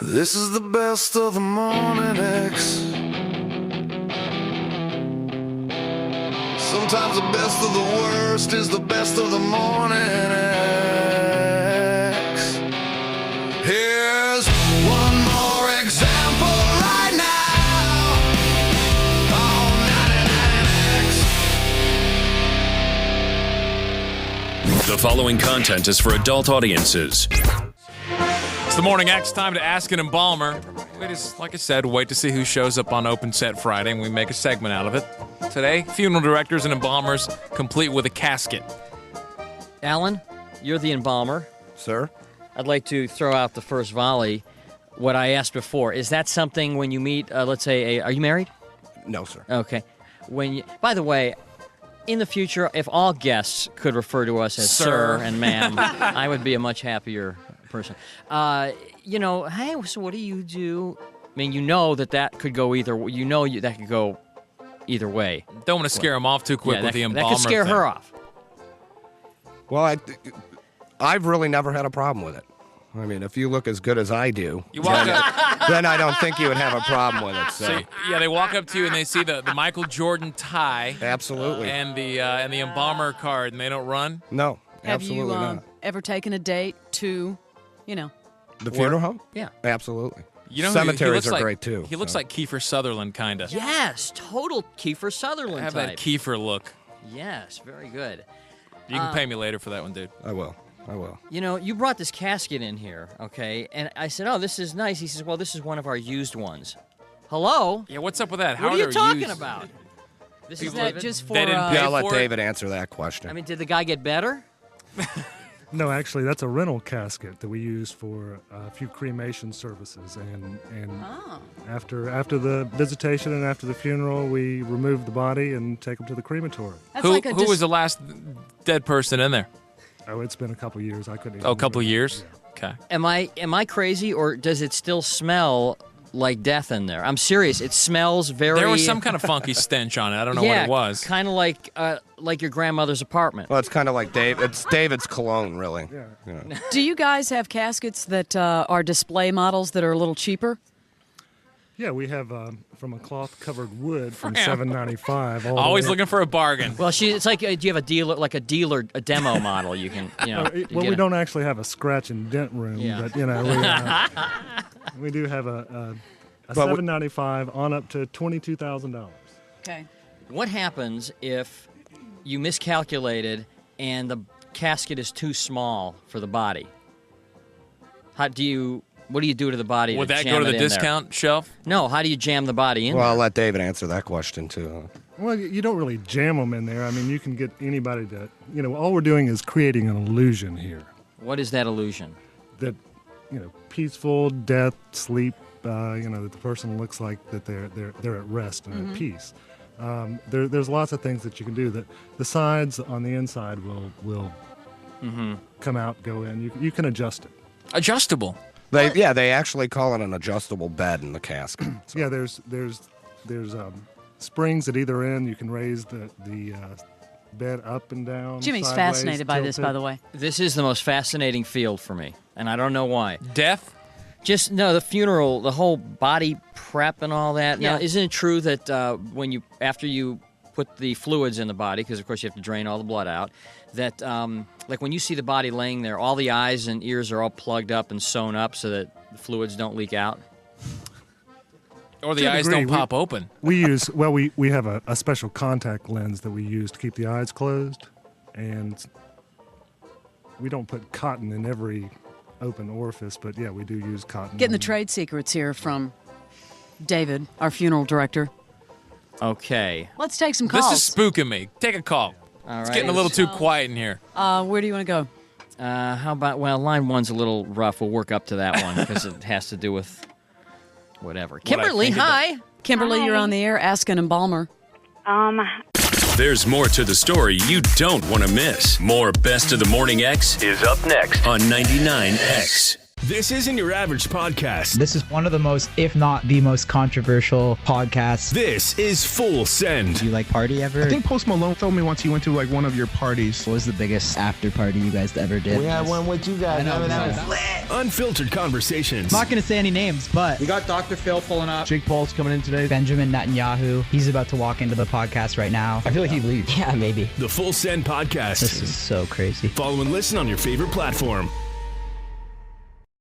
This is the best of the morning X. Sometimes the best of the worst is the best of the morning X. Here's one more example right now on 99X. The following content is for adult audiences. It's the Morning X, time to ask an embalmer. We just, like I said, wait to see who shows up on Open Set Friday, and we make a segment out of it. Today, funeral directors and embalmers, complete with a casket. Alan, you're the embalmer. Sir? I'd like to throw out the first volley. What I asked before, is that something when you meet, let's say, are you married? No, sir. Okay. By the way, in the future, if all guests could refer to us as sir and ma'am, I would be a much happier person. Hey, so what do you do? I mean, you know that could go either. That could go either way. Don't want to scare them off too quick with the embalmer. That could scare her off. Well, I've really never had a problem with it. I mean, if you look as good as I do, You walk up, then I don't think you would have a problem with it. So, they walk up to you and they see the Michael Jordan tie absolutely. and the embalmer card, and they don't run. No, Have absolutely you not. ever taken a date to, The funeral home? Yeah. Absolutely. You know, Cemeteries are great too. He looks like Kiefer Sutherland, kind of. Yes, total Kiefer Sutherland Have type. that Kiefer look. Yes, very good. You can pay me later for that one, dude. I will. You know, you brought this casket in here, okay? And I said, oh, this is nice. He says, well, this is one of our used ones. Hello? Yeah, what's up with that? How What are you talking used? about? This Is is that David? just for They didn't pay Yeah, I'll let for it? David answer that question. I mean, did the guy get better? No, actually, that's a rental casket that we use for a few cremation services. And after the visitation and after the funeral, we remove the body and take them to the crematorium. that's Who, like who was the last dead person in there? Oh, it's been a couple of years. I couldn't even Oh, a couple of remember. years? Yeah. Okay. Am I crazy, or does it still smell like death in there? I'm serious. It smells very... There was some kind of funky stench on it. I don't know what it was. kind of like your grandmother's apartment. Well, it's kind of like It's David's cologne, really. Yeah. Do you guys have caskets that are display models that are a little cheaper? Yeah, we have from a cloth-covered wood from Yeah. $7.95. all the Always way- looking for a bargain. Well, it's like, do you have a demo model you can, Well, we don't actually have a scratch and dent room, Yeah. but we do have a But we- $7.95 on up to $22,000. Okay. What happens if you miscalculated and the casket is too small for the body? What do you do to the body? Would that jam go to it the in there? discount shelf? No, how do you jam the body in Well, I'll there? let David answer that question too. Well, you don't really jam them in there. I mean, you can get anybody to, all we're doing is creating an illusion here What is that illusion? that, peaceful death, sleep, that the person looks like that they're at rest and at peace. There's lots of things that you can do. That the sides on the inside will come out, go in. You can adjust it. Adjustable. They actually call it an adjustable bed in the casket. So. Yeah, there's springs at either end. You can raise the bed up and down. Jimmy's sideways, fascinated by this, tilt by it. the way. This is the most fascinating field for me, and I don't know why. Death? The funeral, the whole body prep and all that. Now, Yeah. isn't it true that after you put the fluids in the body, because of course you have to drain all the blood out, that like when you see the body laying there, all the eyes and ears are all plugged up and sewn up so that the fluids don't leak out? Or the To a eyes degree, don't pop open? We use we have a special contact lens that we use to keep the eyes closed, and we don't put cotton in every open orifice, but yeah, we do use cotton. Getting the trade secrets here from David, our funeral director. Okay. Let's take some calls. This is spooking me. Take a call. All It's right. getting a little too quiet in here. Where do you want to go? How about, line one's a little rough. We'll work up to that one because it has to do with whatever. Kimberly, think about- hi. Kimberly, you're on the air. Ask an embalmer. There's more to the story you don't want to miss. More Best of the Morning X is up next on 99X. This isn't your average podcast. This is one of the most, if not the most controversial podcasts. This is Full Send. Do you like party ever? I think Post Malone told me once he went to like one of your parties. What was the biggest after party you guys ever did? We had one with you guys. Unfiltered conversations. I'm not going to say any names, but We got Dr. Phil pulling up. Jake Paul's coming in today. Benjamin Netanyahu, he's about to walk into the podcast right now. I feel like he'd leave. Yeah, maybe. The Full Send podcast. This is so crazy. Follow and listen on your favorite platform.